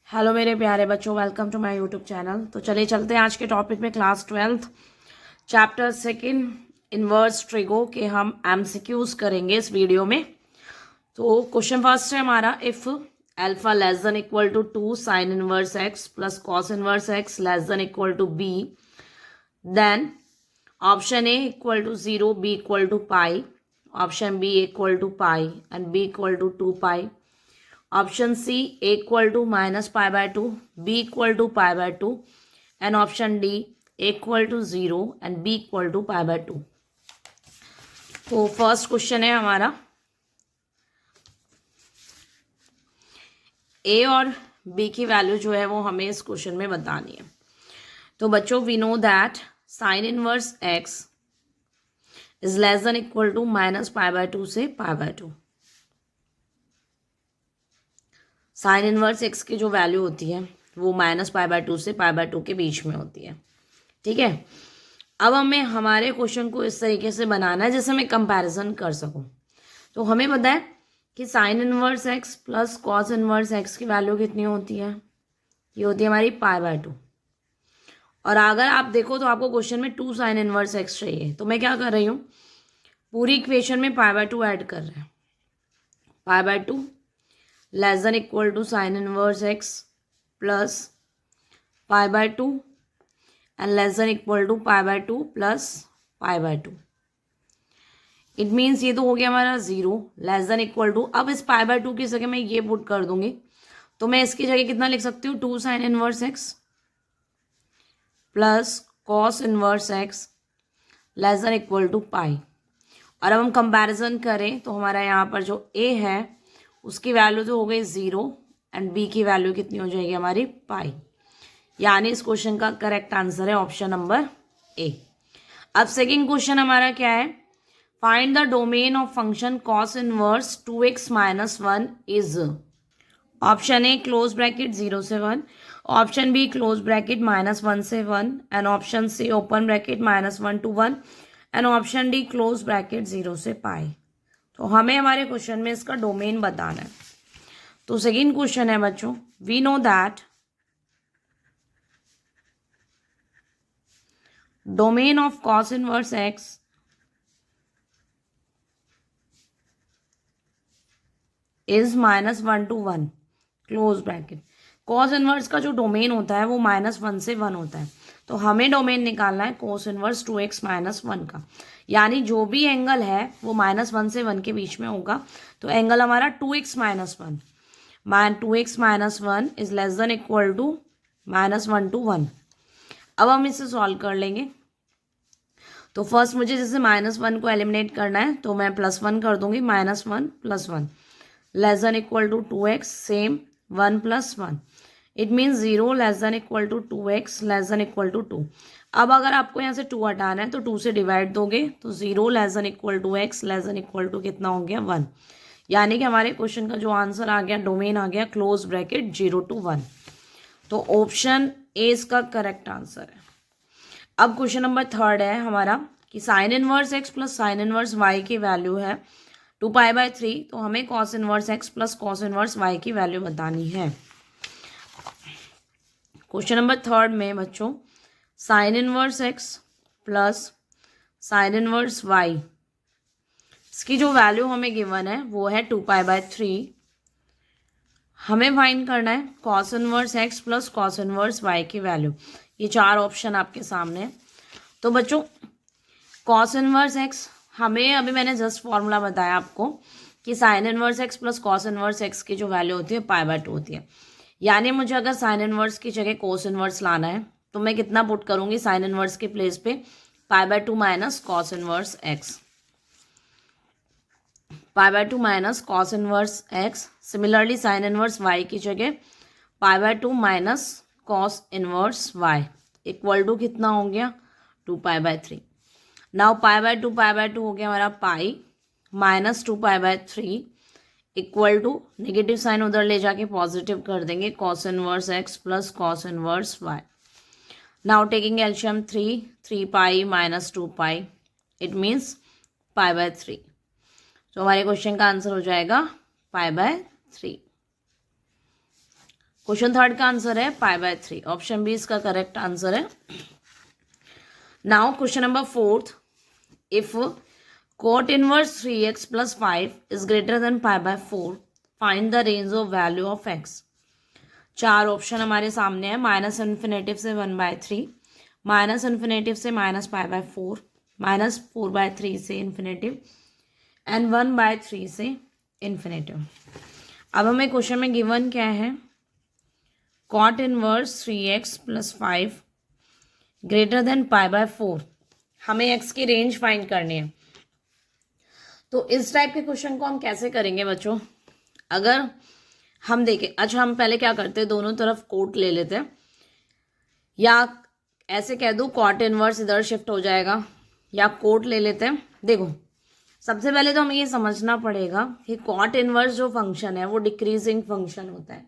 Hello मेरे प्यारे बच्चों, welcome to my YouTube channel. तो चलिए चलते हैं आज के टॉपिक में। Class 12 chapter second inverse trigo के हम एमसीक्यूज करेंगे इस वीडियो में। तो क्वेश्चन फर्स्ट है हमारा, if alpha less than equal to 2 sine inverse x plus cos inverse x less than equal to b, then option A equal to 0, b equal to pi, option B equal to pi and b equal to 2 pi, option C equal to minus pi by 2, b equal to pi by 2 and option D equal to 0 and b equal to pi by 2। तो first question है हमारा, ए और B की value जो है वो हमें इस क्वेश्चन में बतानी है। तो बच्चों, we know that sine inverse x is less than equal to minus pi by 2 से pi by 2। Sine inverse x की जो वैल्यू होती है वो माइनस पाई बाय 2 से पाई बाय 2 के बीच में होती है। ठीक है, अब हमें हमारे क्वेश्चन को इस तरीके से बनाना है जैसे मैं कंपैरिजन कर सकूं। तो हमें पता है कि sine inverse x plus cos inverse x की वैल्यू कितनी होती है, ये होती है हमारी पाई बाय 2। और अगर आप देखो तो आपको क्वेश्चन में 2 साइन इनवर्स एक्स चाहिए, तो मैं क्या कर रही हूँ, पूरी इक्वेशन में पाई बाय 2 ऐड कर रहे हैं। Pi by 2 less than equal to sine inverse x plus pi by 2 and less than equal to pi by 2 plus pi by 2। It means ये तो हो गया हमारा 0 लेस देन इक्वल टू। अब इस पाई बाय 2 की जगह मैं ये पुट कर दूंगी, तो मैं इसकी जगह कितना लिख सकती हूँ, 2 sine inverse x plus cos inverse x less than equal to pi. और अब हम कंपैरिजन करें तो हमारा यहाँ पर जो ए है उसकी वैल्यू तो हो गई 0 एंड बी की वैल्यू कितनी हो जाएगी हमारी पाई। यानी इस क्वेश्चन का करेक्ट आंसर है ऑप्शन नंबर ए। अब सेकंड क्वेश्चन हमारा क्या है, find the domain of function cos inverse 2x minus 1 is. Option A close bracket 0 से 1, ऑप्शन बी क्लोज ब्रैकेट -1 से 1 and option C open bracket -1 to 1 and option D close bracket 0 से पाई। तो हमें हमारे question में इसका डोमेन बताना है। तो सेकंड क्वेश्चन है बच्चों, we know that domain of cos inverse x is -1 to 1 close bracket. Cos inverse का जो डोमेन होता है वो -1 से 1 होता है। तो हमें डोमेन निकालना है कोस इनवर्स 2x माइनस 1 का, यानी जो भी एंगल है वो -1 से 1 के बीच में होगा। तो एंगल हमारा 2x minus 1, 2x minus 1 is less than equal to -1 to 1। अब हम इसे सॉल्व कर लेंगे। तो फर्स्ट मुझे जैसे -1 को एलिमिनेट करना है तो मैं +1 कर दूंगी, -1 + 1 less than equal to 2x, same 1 + 1। It means 0 less than equal to 2x less than equal to 2। अब अगर आपको यहाँ से 2 हटाना है तो 2 से डिवाइड दोगे तो 0 less than equal to x less than equal to कितना हो गया 1। यानी कि हमारे क्वेश्चन का जो आंसर आ गया, डोमेन आ गया क्लोज ब्रैकेट 0 to 1। तो ऑप्शन ए इसका करेक्ट आंसर है। अब क्वेश्चन नंबर थर्ड है हमारा कि sine inverse x plus sine inverse y की वैल्यू है 2π/3। तो हमें cos inverse x plus cos inverse y की वैल्यू बतानी है। क्वेश्चन नंबर थर्ड में बच्चों sine inverse x plus sine inverse y, इसकी जो वैल्यू हमें गिवन है वो है 2π/3। हमें फाइंड करना है cos inverse x plus cos inverse y की वैल्यू। ये 4 ऑप्शन आपके सामने है। तो बच्चों कॉस इनवर्स एक्स, हमें अभी मैंने जस्ट फॉर्मूला बताया आपको कि sine inverse x plus cos inverse x की जो वैल्यू होती है π/2 होती है। यानी मुझे अगर साइन इनवर्स की जगह कोस इनवर्स लाना है तो मैं कितना पुट करूंगी, साइन इनवर्स के प्लेस पे π/2 minus cos inverse x, π/2 minus cos inverse x. Similarly sine inverse y की जगह π/2 minus cos inverse y equal to कितना हो गया 2π/3। नाउ π/2 हो गया हमारा pi minus 2π/3 equal to negative sign उधर ले जाके पॉजिटिव कर देंगे, cos inverse x plus cos inverse y. Now taking एलशियम 3π माइनस 2π, इट मीन्स π/3। तो हमारे क्वेश्चन का आंसर हो जाएगा π/3। क्वेश्चन थर्ड का आंसर है π/3, ऑप्शन बी इसका करेक्ट आंसर है। Now question number fourth, if cot inverse 3x plus 5 is greater than π/4, find the range of value of x। चार ऑप्शन हमारे सामने है, माइनस इन्फिनेटिव से 1/3, माइनस इन्फिनेटिव से -π/4, -4/3 से इन्फिनेटिव एंड 1/3 से इन्फिनेटिव। अब हमें क्वेश्चन में गिवन क्या है, cot inverse 3x + 5 greater than π/4, हमें x की रेंज फाइंड करनी है। तो इस टाइप के क्वेश्चन को हम कैसे करेंगे बच्चों, अगर हम देखें, अच्छा हम पहले क्या करते हैं, दोनों तरफ कोट ले लेते हैं, या ऐसे कह दूँ कॉट इनवर्स इधर शिफ्ट हो जाएगा, या कोट ले लेते हैं। देखो सबसे पहले तो हमें ये समझना पड़ेगा कि कॉट इनवर्स जो फंक्शन है वो डिक्रीजिंग फंक्शन होता है।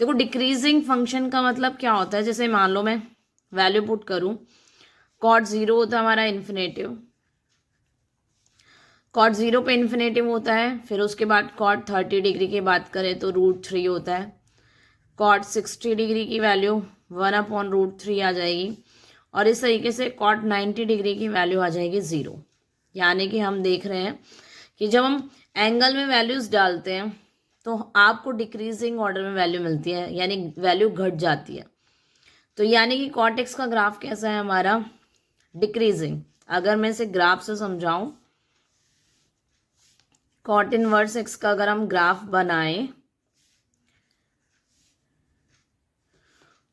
देखो डिक्रीजिंग फंक्शन का मतलब क्या होता है, जैसे मान लो मैं वैल्यू पुट करूँ, कॉट 0 होता है हमारा इन्फिनेटिव, कॉट 0 पे इन्फिनेटिव होता है, फिर उसके बाद कॉट 30 डिग्री की बात करें तो √3 होता है, कॉट 60 डिग्री की वैल्यू 1/√3 आ जाएगी, और इस तरीके से कॉट 90 डिग्री की वैल्यू आ जाएगी 0। यानी कि हम देख रहे हैं कि जब हम एंगल में वैल्यूज़ डालते हैं तो आपको डिक्रीजिंग ऑर्डर में वैल्यू मिलती है, यानी वैल्यू घट जाती है। तो यानी कि कॉट एक्स का ग्राफ कैसा है हमारा, डिक्रीजिंग। अगर मैं इसे ग्राफ से समझाऊं, कॉट इनवर्स एक्स का अगर हम ग्राफ बनाएं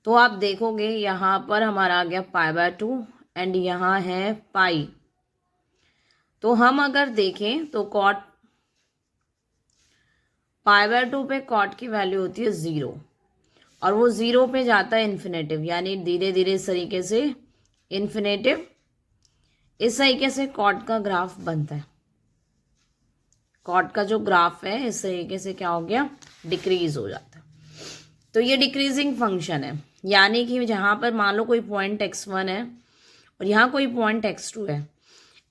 तो आप देखोगे यहाँ पर हमारा आ गया π/2 एंड यहाँ है पाई। तो हम अगर देखें तो कॉट π/2 पे कॉट की वैल्यू होती है 0, और वो 0 पे जाता है इन्फिनेटिव, यानी धीरे धीरे इस तरीके से इन्फिनेटिव, इस तरीके से कॉट का ग्राफ बनता है। कॉट का जो ग्राफ है इस तरीके से क्या हो गया, डिक्रीज हो जाता है। तो ये डिक्रीजिंग फंक्शन है, यानी कि जहाँ पर मान लो कोई पॉइंट x1 है और यहाँ कोई पॉइंट x2 है,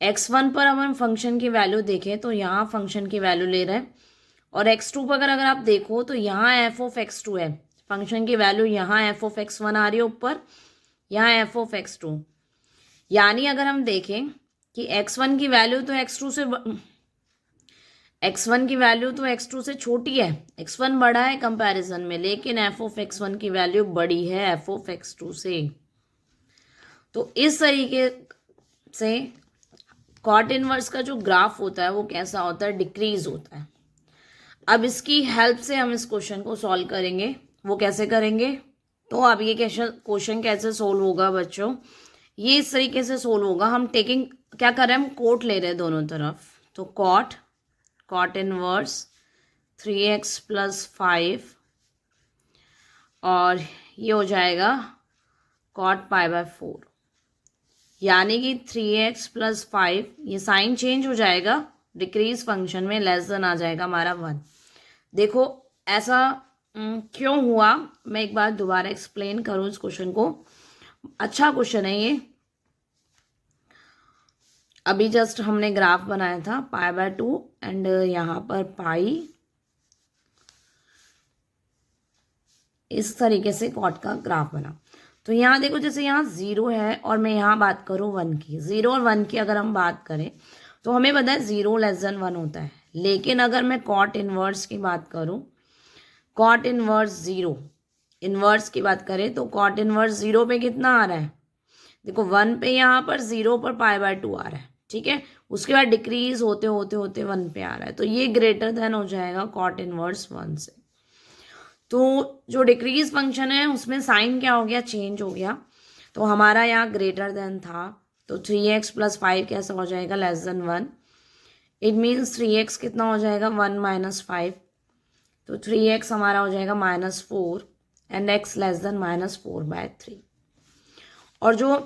x1 पर हम फंक्शन की वैल्यू देखें तो यहाँ फंक्शन की वैल्यू ले रहे हैं, और x2 पर अगर आप देखो तो यहाँ f(x2) है, फंक्शन की वैल्यू यहाँ f(x1) आ रही है ऊपर, यहाँ f(x2), यानी अगर हम देखें कि x1 की वैल्यू तो x2 से छोटी है, x1 बड़ा है कंपैरिजन में, लेकिन f(x1) की वैल्यू बड़ी है f(x2) से। तो इस तरीके से कॉट इनवर्स का जो ग्राफ होता है वो कैसा होता है, डिक्रीज होता है। अब इसकी हेल्प से हम इस क्वेश्चन को सॉल्व करेंगे। वो कैसे करेंगे, तो अब ये क्वेश्चन कैसे सोल्व होगा बच्चों, ये इस तरीके से सोल्व होगा। हम क्या कर रहे हैं, हम कोट ले रहे हैं दोनों तरफ, तो कॉट इनवर्स 3x + 5 और ये हो जाएगा कॉट π/4, यानी कि 3x + 5, ये साइन चेंज हो जाएगा, डिक्रीज फंक्शन में लेस देन आ जाएगा हमारा 1। देखो ऐसा क्यों हुआ, मैं एक बार दोबारा एक्सप्लेन करूँ इस क्वेश्चन को। अच्छा क्वेश्चन है ये, अभी जस्ट हमने ग्राफ बनाया था π/2 एंड यहाँ पर पाई, इस तरीके से कॉट का ग्राफ बना। तो यहाँ देखो जैसे यहाँ 0 है और मैं यहाँ बात करूँ 1 की, 0 और 1 की अगर हम बात करें तो हमें पता है 0 < 1 होता है, लेकिन अगर मैं कॉट इनवर्स की बात करूँ, कॉट इनवर्स 0 इनवर्स की बात करें तो कॉट इनवर्स 0 पे कितना आ रहा है, देखो 1 पे यहाँ पर 0 पर π/2 आ रहा है, ठीक है, उसके बाद डिक्रीज होते होते होते 1 पे आ रहा है, तो ये ग्रेटर देन हो जाएगा कॉट इनवर्स 1 से। तो जो डिक्रीज फंक्शन है उसमें साइन क्या हो गया, चेंज हो गया, तो हमारा यहाँ ग्रेटर देन था, तो 3x + 5 कैसा हो जाएगा, less than 1। It means 3x कितना हो जाएगा, 1 - 5, तो 3x हमारा हो जाएगा -4 एंड x लेस देन -4/3। और जो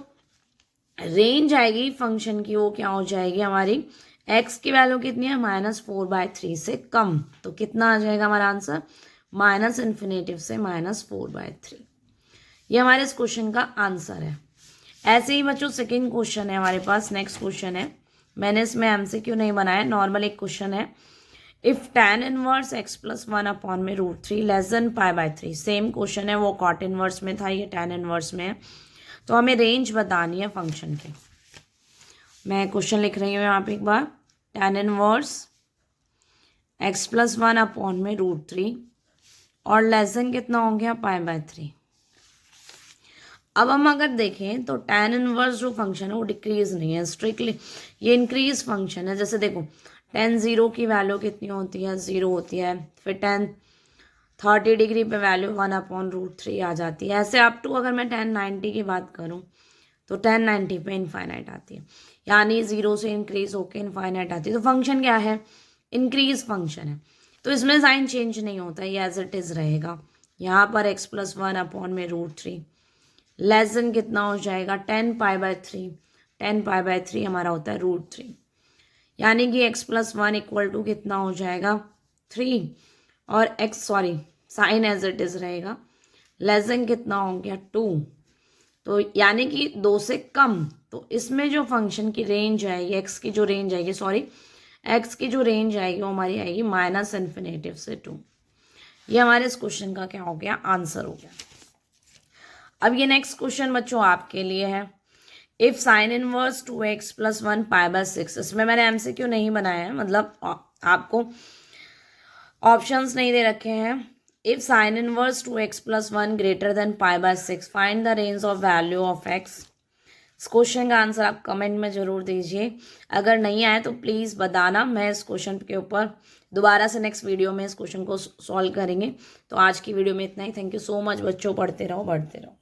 रेंज आएगी फंक्शन की वो क्या हो जाएगी हमारी, x की वैल्यू कितनी है, -4/3 से कम, तो कितना आ जाएगा हमारा आंसर, -∞ से -4/3। ये हमारे इस क्वेश्चन का आंसर है। ऐसे ही बच्चों सेकेंड क्वेश्चन है हमारे पास, नेक्स्ट क्वेश्चन है, मैंने इसमें MCQ नहीं बनाया, नॉर्मल एक क्वेश्चन है। If tan inverse x plus 1 upon में √3 लेस देन π/3, सेम क्वेश्चन है, वो कॉट इनवर्स में था, ये tan इनवर्स में है। तो हमें रेंज बतानी है फंक्शन की। मैं क्वेश्चन लिख रही हूँ यहाँ पे एक बार, tan inverse x plus 1 upon में √3 और लेस देन कितना हो गया π/3। अब हम अगर देखें तो tan इनवर्स जो फंक्शन है वो डिक्रीज नहीं है, स्ट्रिक्टली ये इंक्रीज फंक्शन है। जैसे देखो tan 0 की वैल्यू कितनी होती है, 0 होती है, फिर tan 30 डिग्री पे वैल्यू 1/√3 आ जाती है। ऐसे अप टू अगर मैं tan 90 की बात करूं तो tan 90 पे इनफाइनाइट आती है, यानी 0 से इंक्रीज होकर इनफाइनाइट आती है। तो फंक्शन क्या है, इंक्रीज फंक्शन है। तो इसमें साइन चेंज नहीं होता, ये एज इट इज़ रहेगा। यहाँ पर x प्लस 1 अपॉन में √3 लेस देन कितना हो जाएगा tan π/3, tan π/3 हमारा होता है √3, यानी कि x प्लस 1 इक्वल टू कितना हो जाएगा 3 और साइन एज इट इज रहेगा, लेस देन कितना हो गया 2, तो यानी कि 2 से कम। तो इसमें जो फंक्शन की रेंज आएगी, x की जो रेंज आएगी वो हमारी आएगी -∞ से 2। ये हमारे इस क्वेश्चन का क्या हो गया, आंसर हो गया। अब ये नेक्स्ट क्वेश्चन बच्चों आपके लिए है, if sine inverse 2x plus 1 π/6। इसमें मैंने MCQ नहीं बनाया है, मतलब आपको ऑप्शंस नहीं दे रखे हैं। If sine inverse 2x plus 1 greater than π/6 find the range of value of x। इस क्वेश्चन का आंसर आप कमेंट में जरूर दीजिए। अगर नहीं आए तो प्लीज़ बताना, मैं इस क्वेश्चन के ऊपर दोबारा से नेक्स्ट वीडियो में इस क्वेश्चन को सॉल्व करेंगे। तो आज की वीडियो में इतना ही। थैंक यू सो मच बच्चों, पढ़ते रहो बढ़ते रहो।